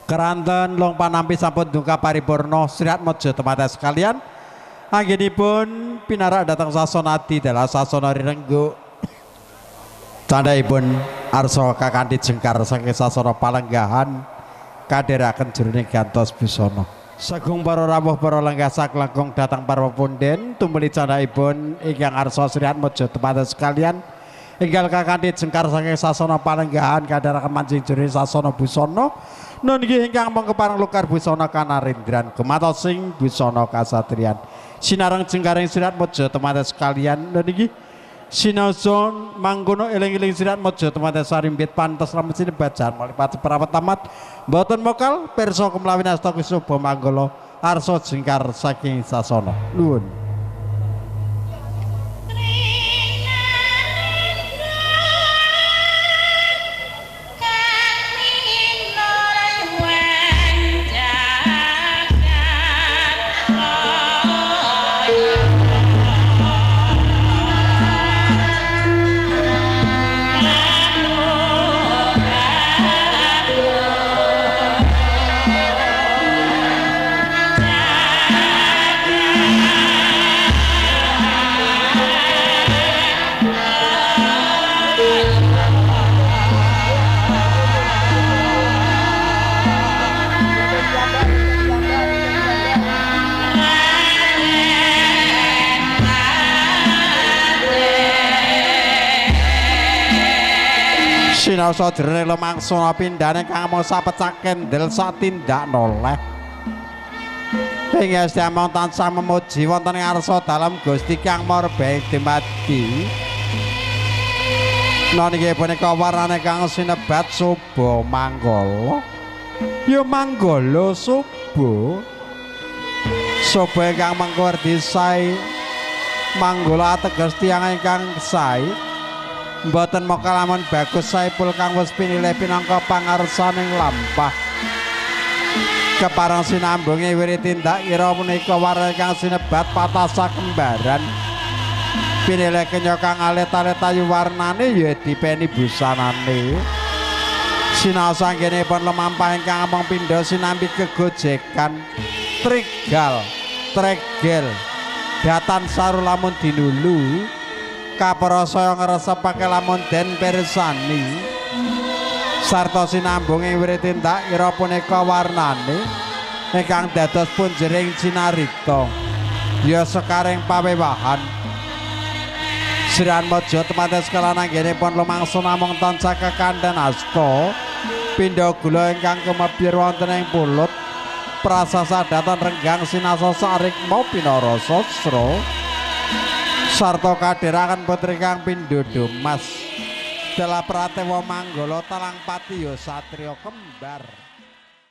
Keranten long panampi sampun duka paripurna Sriat Mojo temate sekalian. Anggenipun pinarak datang sasonadi dalah sasana rirenggo. Candhaipun arsa kakanthi jengkar saking sasana palenggahan kadheraken jroning gantos busana. Sagung para rawuh para lenggah saklengkung datang para punden tumuli candhaipun ingkang arsa Sriat Mojo temate sekalian. Enggal kakanthi jengkar saking sasana palenggahan kadheraken manjing jroning sasana busana. Nun inggih ingkang mongko parang lukar busana kanarindran gematosing busana kasatriyan. Sinareng jengkaring Sriat Mojo temate sekalian. Nun inggih sinaosa mangkono eling-eling Sriat Mojo temate sarimbit pantes lamun sinebat jan malipat perawat tamat mboten mokal pirsa kemlawin asta kusuba manggala arsa jengkar saking sasana. Nuwun. Sinaosa jroning lemangsana pindhane kang mung sapecak kendel satindak noleh. Ing estamong tansah memuji wonten ing arsa dalem Gusti Kang Morbeh dumadi. Nanging punika warnane kang sinebat Suba Manggala. Ya Manggala Suba. Suba ingkang mangkurdi sae Manggala ateges tiyang ingkang sae. Mboten maka lamun bagus saipul kang wis pinilih pinangka pangarsaning lampah. Keparang sinambunge wirid tindak ira punika warna kang sinebat patasa kembaran. Pinilih kenya kang alit-alit ayu warnane ya dipeni busanane. Sinaosa anggenipun lemampah ingkang amung pindha sinambi kegojekan trigal, tregel, datan saru lamun dinulu. Kaprasaya ngresepake lamun den pirsani sarta sinambunge wirid tindak ira punika warnane ingkang dados punjering cinarita ya sekaring pawewahan. Sriat Mojo temate sekalian anggenipun lumangsa namung tansah kekandhan asta pindha gula ingkang kemepir wonten ing pulut prasasa datan renggang sinasa sarikma pinara sastra sarta kadheraken putri kang pindhodo mas Dela Pratewa Manggala Talang Pati ya satriya kembar.